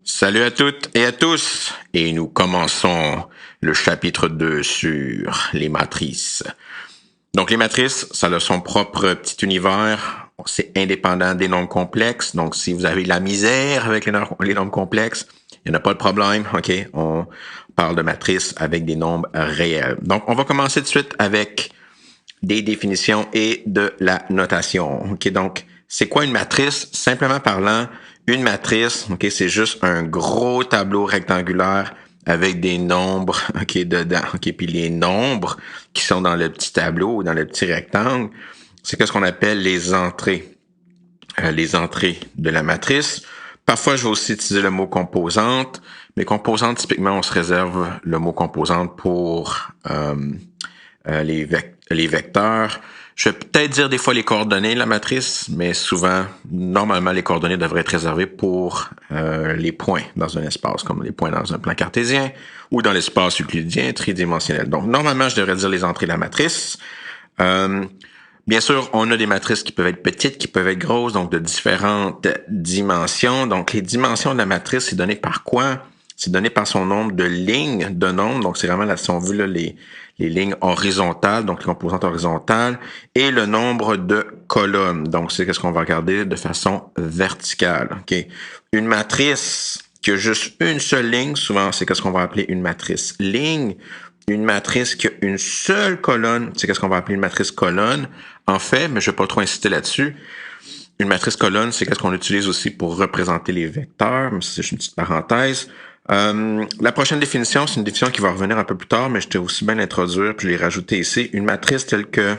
Salut à toutes et à tous, et nous commençons le chapitre 2 sur les matrices. Donc les matrices, ça a son propre petit univers, c'est indépendant des nombres complexes, donc si vous avez de la misère avec les nombres complexes, il n'y en a pas de problème, ok? On parle de matrices avec des nombres réels. Donc on va commencer tout de suite avec des définitions et de la notation. Ok, donc c'est quoi une matrice? Simplement parlant, une matrice, ok, c'est juste un gros tableau rectangulaire avec des nombres, ok, dedans, ok, puis les nombres qui sont dans le petit tableau ou dans le petit rectangle, c'est ce qu'on appelle les entrées de la matrice. Parfois, je vais aussi utiliser le mot composante, mais composante, typiquement, on se réserve le mot composante pour les vecteurs. Je vais peut-être dire des fois les coordonnées de la matrice, mais souvent, normalement, les coordonnées devraient être réservées pour les points dans un espace, comme les points dans un plan cartésien ou dans l'espace euclidien tridimensionnel. Donc, normalement, je devrais dire les entrées de la matrice. Bien sûr, on a des matrices qui peuvent être petites, qui peuvent être grosses, donc de différentes dimensions. Donc, les dimensions de la matrice, c'est donné par quoi? C'est donné par son nombre de lignes de nombres. Donc, c'est vraiment, là, si on veut, là, les lignes horizontales, donc les composantes horizontales, et le nombre de colonnes. Donc, c'est ce qu'on va regarder de façon verticale. Okay? Une matrice qui a juste une seule ligne, souvent, c'est ce qu'on va appeler une matrice ligne. Une matrice qui a une seule colonne, c'est ce qu'on va appeler une matrice colonne. En fait, mais je ne vais pas trop insister là-dessus, une matrice colonne, c'est ce qu'on utilise aussi pour représenter les vecteurs, mais c'est une petite parenthèse. La prochaine définition, c'est une définition qui va revenir un peu plus tard, mais je t'ai aussi bien l'introduire puis je l'ai rajouté ici. Une matrice telle que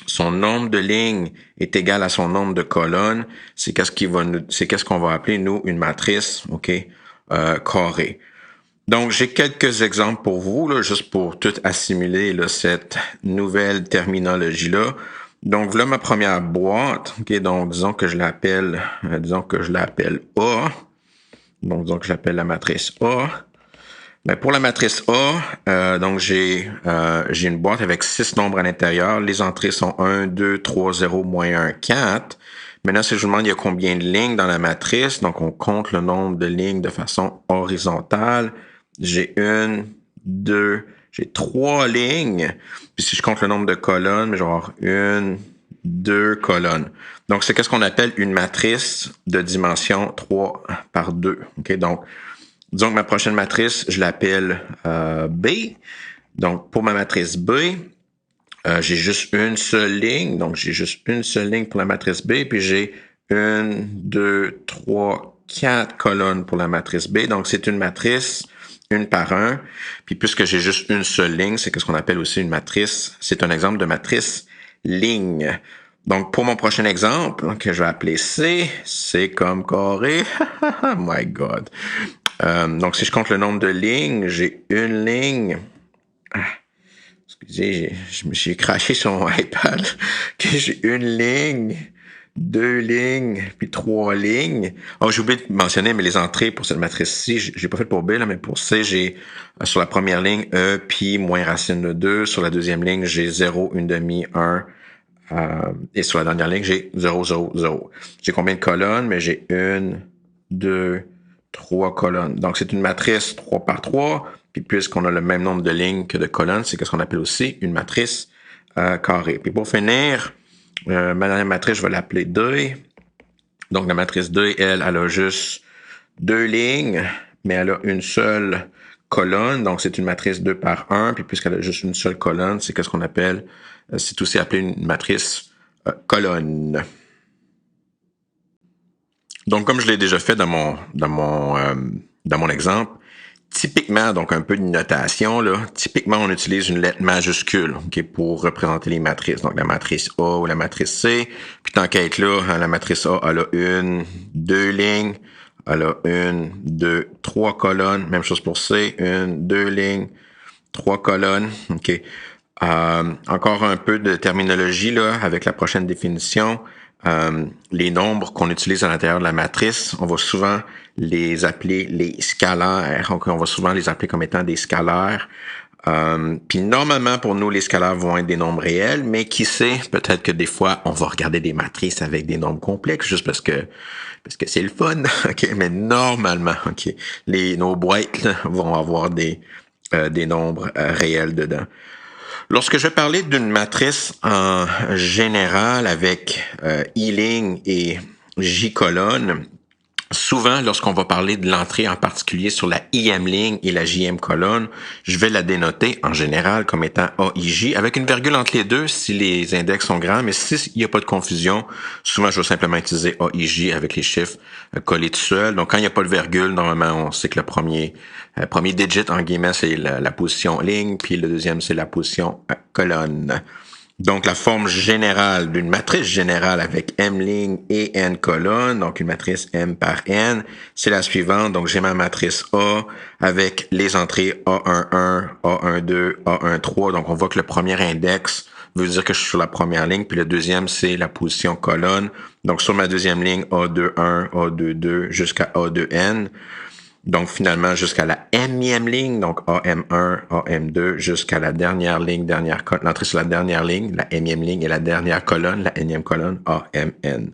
son nombre de lignes est égal à son nombre de colonnes, c'est qu'est-ce qu'on va appeler, nous, une matrice, ok, carrée. Donc, j'ai quelques exemples pour vous, là, juste pour tout assimiler là, cette nouvelle terminologie-là. Donc, voilà ma première boîte. Ok, donc, disons que je l'appelle A. Donc, disons que je l'appelle la matrice A. Ben, pour la matrice A, donc j'ai une boîte avec 6 nombres à l'intérieur. Les entrées sont 1, 2, 3, 0, moins 1, 4. Maintenant, si je vous demande il y a combien de lignes dans la matrice, donc on compte le nombre de lignes de façon horizontale. J'ai j'ai 3 lignes. Puis si je compte le nombre de colonnes, je vais avoir 2 colonnes. Donc, c'est ce qu'on appelle une matrice de dimension 3 par 2. Okay? Donc, disons que ma prochaine matrice, je l'appelle B. Donc, pour ma matrice B, j'ai juste une seule ligne. Donc, j'ai juste une seule ligne pour la matrice B. Puis, j'ai 1, 2, 3, 4 colonnes pour la matrice B. Donc, c'est une matrice une par un. Puis, puisque j'ai juste une seule ligne, c'est ce qu'on appelle aussi une matrice. C'est un exemple de matrice ligne. Donc, pour mon prochain exemple, que je vais appeler C, c'est comme carré. Oh my God. Donc, si je compte le nombre de lignes, j'ai une ligne. Excusez, j'ai craché sur mon iPad. J'ai une ligne, 2 lignes, puis 3 lignes. Oh, j'ai oublié de mentionner, mais les entrées pour cette matrice-ci, j'ai pas fait pour B, là, mais pour C, j'ai sur la première ligne E, pi moins racine de 2. Sur la deuxième ligne, j'ai 0, 1 demi, 1. Et sur la dernière ligne, j'ai 0, 0, 0. J'ai combien de colonnes? Mais j'ai 1, 2, 3 colonnes. Donc, c'est une matrice 3 par 3. Puis, puisqu'on a le même nombre de lignes que de colonnes, c'est ce qu'on appelle aussi une matrice carrée. Puis, pour finir, ma dernière matrice, je vais l'appeler 2. Donc, la matrice 2, elle a juste 2 lignes, mais elle a une seule colonne. Donc, c'est une matrice 2 par 1. Puis, puisqu'elle a juste une seule colonne, c'est ce qu'on appelle, c'est aussi appelé une matrice colonne. Donc, comme je l'ai déjà fait dans mon exemple, typiquement, donc un peu de notation, là, typiquement, on utilise une lettre majuscule pour représenter les matrices. Donc, la matrice A ou la matrice C. Puis, tant qu'à être là, la matrice A, elle a 1, 2 lignes. Elle a 1, 2, 3 colonnes. Même chose pour C. 1, 2 lignes, 3 colonnes. OK. Encore un peu de terminologie là avec la prochaine définition. Les nombres qu'on utilise à l'intérieur de la matrice, on va souvent les appeler les scalaires. Donc, on va souvent les appeler comme étant des scalaires. Puis normalement, pour nous, les scalaires vont être des nombres réels, mais qui sait, peut-être que des fois, on va regarder des matrices avec des nombres complexes, juste parce que c'est le fun. OK, mais normalement, OK, nos boîtes là, vont avoir des nombres réels dedans. Lorsque je vais parler d'une matrice en général avec I' et J', souvent, lorsqu'on va parler de l'entrée en particulier sur la IM' et la JM', je vais la dénoter en général comme étant AIJ avec une virgule entre les deux si les index sont grands, mais s'il n'y a pas de confusion, souvent je vais simplement utiliser AIJ avec les chiffres collés tout seul. Donc quand il n'y a pas de virgule, normalement on sait que le premier digit en guillemets c'est la position ligne, puis le deuxième c'est la position colonne. Donc, la forme générale d'une matrice générale avec M' et N colonnes, donc une matrice M par N, c'est la suivante. Donc, j'ai ma matrice A avec les entrées A11, A12, A13. Donc, on voit que le premier index veut dire que je suis sur la première ligne, puis le deuxième, c'est la position colonne. Donc, sur ma deuxième ligne, A21, A22 jusqu'à A2N. Donc, finalement, jusqu'à la Mième ligne, donc AM1, AM2, jusqu'à la dernière ligne, l'entrée sur la dernière ligne, la Mième ligne et la dernière colonne, la Nième colonne, AMN.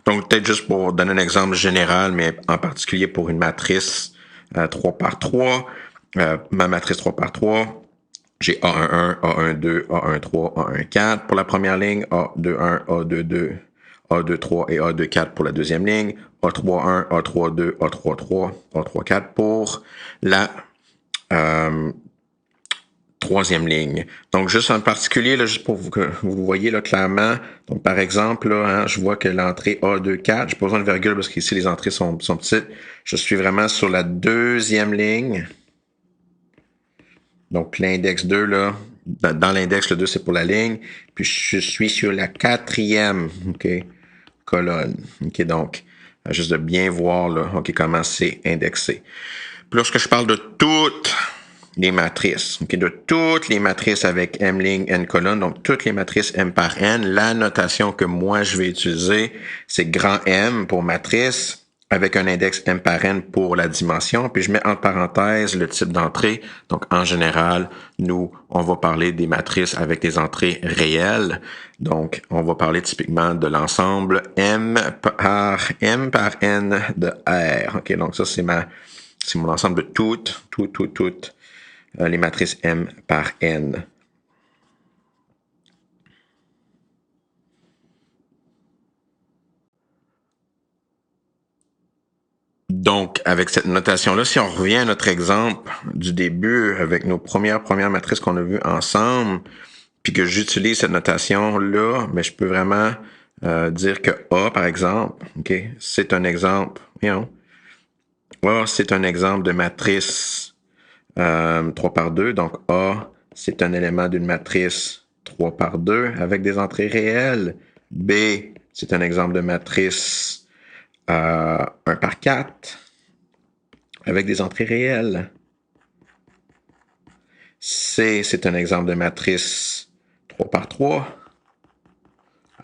Donc, peut-être juste pour donner un exemple général, mais en particulier pour une matrice 3 par 3, ma matrice 3 par 3, j'ai A11, A12, A13, A14 pour la première ligne, A21, A22, A23 et A24 pour la deuxième ligne, A31, A32, A33, A34 pour la troisième ligne. Donc, juste en particulier, là, juste pour que vous voyez là, clairement, donc par exemple, là, hein, je vois que l'entrée A24, j'ai pas besoin de virgule parce qu'ici les entrées sont petites, je suis vraiment sur la deuxième ligne. Donc, l'index 2, là, dans l'index, le 2, c'est pour la ligne. Puis, je suis sur la quatrième, OK, colonne. OK, donc, juste de bien voir, là, OK, comment c'est indexé. Puis, lorsque je parle de toutes les matrices, OK, de toutes les matrices avec M', N colonne, donc toutes les matrices M par N, la notation que moi, je vais utiliser, c'est grand M pour matrice, avec un index M par N pour la dimension, puis je mets entre parenthèses le type d'entrée. Donc, en général, nous, on va parler des matrices avec des entrées réelles. Donc, on va parler typiquement de l'ensemble M par N de R. OK, donc ça, c'est mon ensemble de toutes les matrices M par N. Donc, avec cette notation-là, si on revient à notre exemple du début avec nos premières matrices qu'on a vues ensemble, puis que j'utilise cette notation-là, mais je peux vraiment dire que A, par exemple, OK, c'est un exemple, A, c'est un exemple de matrice 3 par 2. Donc, A, c'est un élément d'une matrice 3 par 2 avec des entrées réelles. B, c'est un exemple de matrice 1 par 4 avec des entrées réelles. C, c'est un exemple de matrice 3 par 3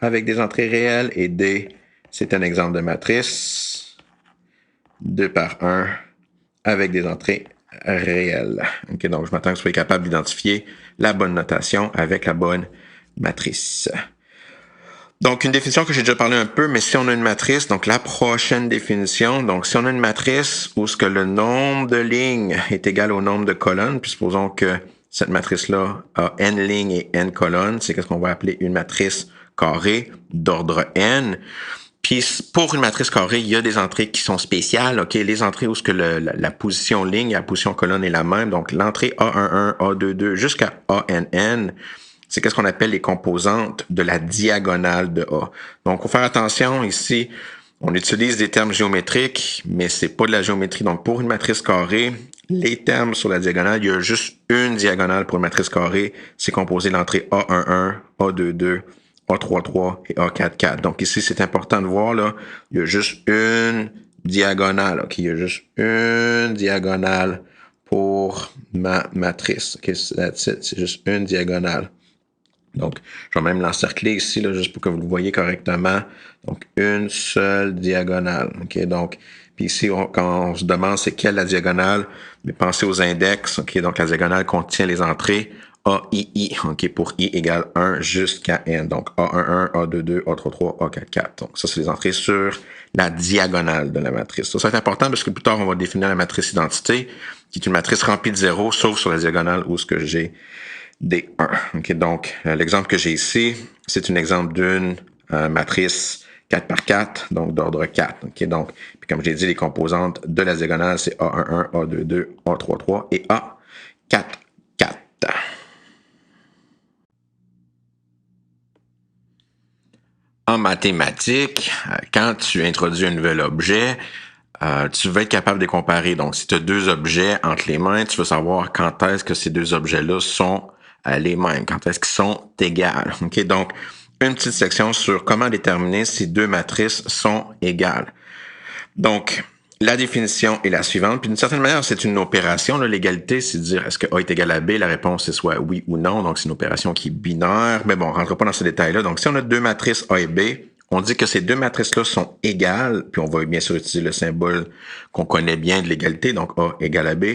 avec des entrées réelles. Et D, c'est un exemple de matrice 2 par 1 avec des entrées réelles. Okay, donc, je m'attends que vous soyez capable d'identifier la bonne notation avec la bonne matrice. Donc, une définition que j'ai déjà parlé un peu, mais si on a une matrice, donc la prochaine définition, donc si on a une matrice où ce que le nombre de lignes est égal au nombre de colonnes, puis supposons que cette matrice-là a n lignes et n colonnes, c'est ce qu'on va appeler une matrice carrée d'ordre n. Puis pour une matrice carrée, il y a des entrées qui sont spéciales, OK? Les entrées où ce que la position ligne et la position colonne est la même, donc l'entrée A11, A22 jusqu'à ANN, c'est qu'est-ce qu'on appelle les composantes de la diagonale de A. Donc, il faut faire attention ici, on utilise des termes géométriques, mais c'est pas de la géométrie. Donc, pour une matrice carrée, les termes sur la diagonale, il y a juste une diagonale pour une matrice carrée. C'est composé de l'entrée A11, A22, A33 et A44. Donc, ici, c'est important de voir, là, il y a juste une diagonale. OK, il y a juste une diagonale pour ma matrice. OK, c'est juste une diagonale. Donc, je vais même l'encercler ici, là, juste pour que vous le voyez correctement. Donc, une seule diagonale. OK, donc, Puis ici, quand on se demande c'est quelle la diagonale, mais pensez aux index. OK, donc la diagonale contient les entrées A-I-I, OK, pour I égale 1 jusqu'à N. Donc A11, A22, A33, A44. Donc ça, c'est les entrées sur la diagonale de la matrice. Ça va être important parce que plus tard, on va définir la matrice identité, qui est une matrice remplie de zéros, sauf sur la diagonale où ce que j'ai des 1. Okay, donc, l'exemple que j'ai ici, c'est un exemple d'une matrice 4 par 4, donc d'ordre 4. Okay, donc, puis comme je l'ai dit, les composantes de la diagonale, c'est A11, A22, A33 et A44. En mathématiques, quand tu introduis un nouvel objet, tu vas être capable de les comparer. Donc, si tu as deux objets entre les mains, tu veux savoir quand est-ce que ces deux objets-là sont les mêmes, quand est-ce qu'ils sont égales. Okay? Donc, une petite section sur comment déterminer si deux matrices sont égales. Donc, la définition est la suivante. Puis d'une certaine manière, c'est une opération. L'égalité, c'est de dire est-ce que A est égal à B? La réponse est soit oui ou non. Donc, c'est une opération qui est binaire. Mais bon, on ne rentre pas dans ces détails-là. Donc, si on a deux matrices A et B, on dit que ces deux matrices-là sont égales. Puis on va bien sûr utiliser le symbole qu'on connaît bien de l'égalité. Donc, A égale à B.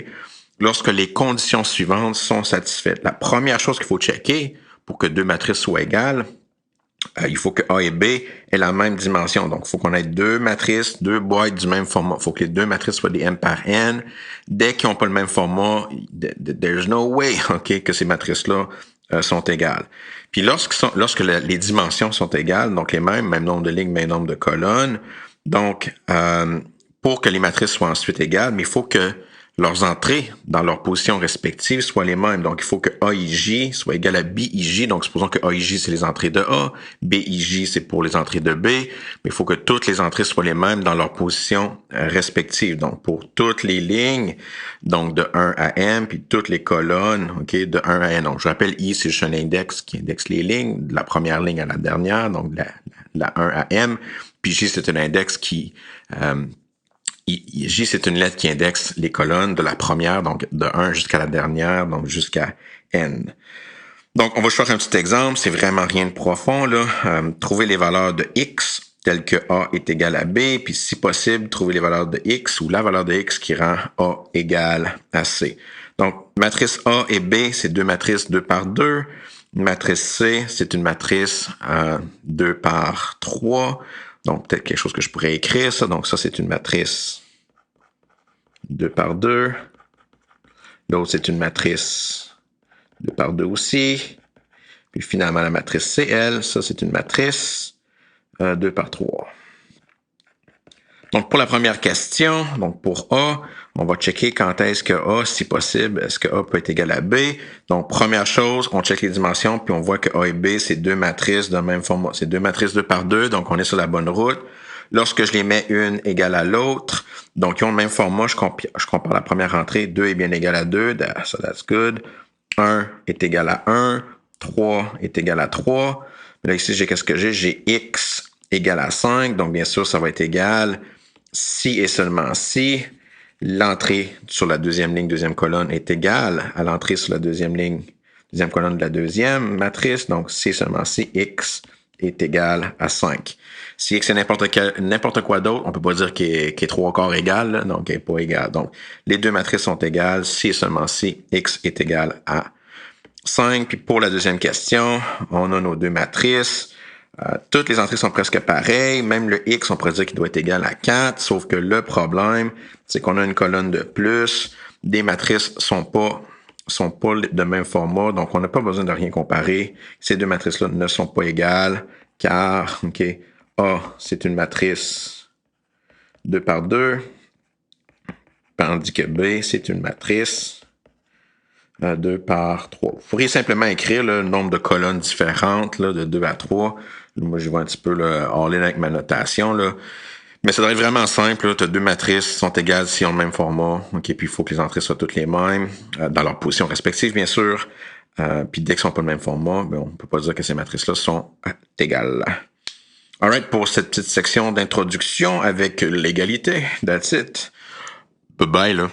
Lorsque les conditions suivantes sont satisfaites. La première chose qu'il faut checker pour que deux matrices soient égales, il faut que A et B aient la même dimension. Donc, il faut qu'on ait deux matrices, deux boîtes du même format. Il faut que les deux matrices soient des M par N. Dès qu'ils n'ont pas le même format, there's no way, OK, que ces matrices-là sont égales. Puis lorsque les dimensions sont égales, donc les mêmes, même nombre de lignes, même nombre de colonnes, donc pour que les matrices soient ensuite égales, mais il faut que leurs entrées dans leurs positions respectives soient les mêmes. Donc, il faut que AIJ soit égal à BIJ. Donc, supposons que AIJ, c'est les entrées de A, BIJ, c'est pour les entrées de B, mais il faut que toutes les entrées soient les mêmes dans leurs positions respectives. Donc, pour toutes les lignes, donc de 1 à M, puis toutes les colonnes, OK, de 1 à N. Donc, je rappelle, I, c'est juste un index qui indexe les lignes, de la première ligne à la dernière, donc de la 1 à M. Puis J, c'est un index qui... J, c'est une lettre qui indexe les colonnes de la première, donc de 1 jusqu'à la dernière, donc jusqu'à N. Donc, on va choisir un petit exemple, c'est vraiment rien de profond, là. Trouver les valeurs de X, telles que A est égal à B, puis si possible, trouver les valeurs de X ou la valeur de X qui rend A égale à C. Donc, matrice A et B, c'est deux matrices 2 par 2. Matrice C, c'est une matrice 2 par 3. Donc, peut-être quelque chose que je pourrais écrire, ça. Donc, ça, c'est une matrice 2 par 2. L'autre, c'est une matrice 2 par 2 aussi. Puis, finalement, la matrice CL, ça, c'est une matrice 2 par 3. Donc, pour la première question, donc pour A, on va checker quand est-ce que A, si possible, est-ce que A peut être égal à B. Donc, première chose, on check les dimensions, puis on voit que A et B, c'est deux matrices de même format. C'est deux matrices 2 par 2, donc on est sur la bonne route. Lorsque je les mets une égale à l'autre, donc ils ont le même format, je compare la première entrée, 2 est bien égal à 2, so that's good. 1 est égal à 1, 3 est égal à 3. Là, ici, qu'est-ce que j'ai? J'ai X égale à 5, donc bien sûr, ça va être égal si et seulement si l'entrée sur la deuxième ligne, deuxième colonne est égale à l'entrée sur la deuxième ligne, deuxième colonne de la deuxième matrice. Donc, si et seulement si X est égal à 5. Si X est n'importe quoi d'autre, on peut pas dire qu'il est 3 quarts égal, là, donc il n'est pas égal. Donc, les deux matrices sont égales si et seulement si X est égal à 5. Puis pour la deuxième question, on a nos deux matrices. Toutes les entrées sont presque pareilles. Même le X, on pourrait dire qu'il doit être égal à 4. Sauf que le problème, c'est qu'on a une colonne de plus. Des matrices sont pas de même format. Donc, on n'a pas besoin de rien comparer. Ces deux matrices-là ne sont pas égales. Car, OK, A, c'est une matrice 2 par 2. Tandis que B, c'est une matrice 2 par 3. Vous pourriez simplement écrire le nombre de colonnes différentes là, de 2 à 3. Moi, je vais un petit peu all-in avec ma notation. Là. Mais ça devrait être vraiment simple. Tu as deux matrices sont égales si elles ont le même format. Okay, puis il faut que les entrées soient toutes les mêmes, dans leur position respective, bien sûr. Puis dès qu'elles ne sont pas le même format, ben, on ne peut pas dire que ces matrices-là sont égales. Alright, pour cette petite section d'introduction avec l'égalité. That's it. Bye bye, là.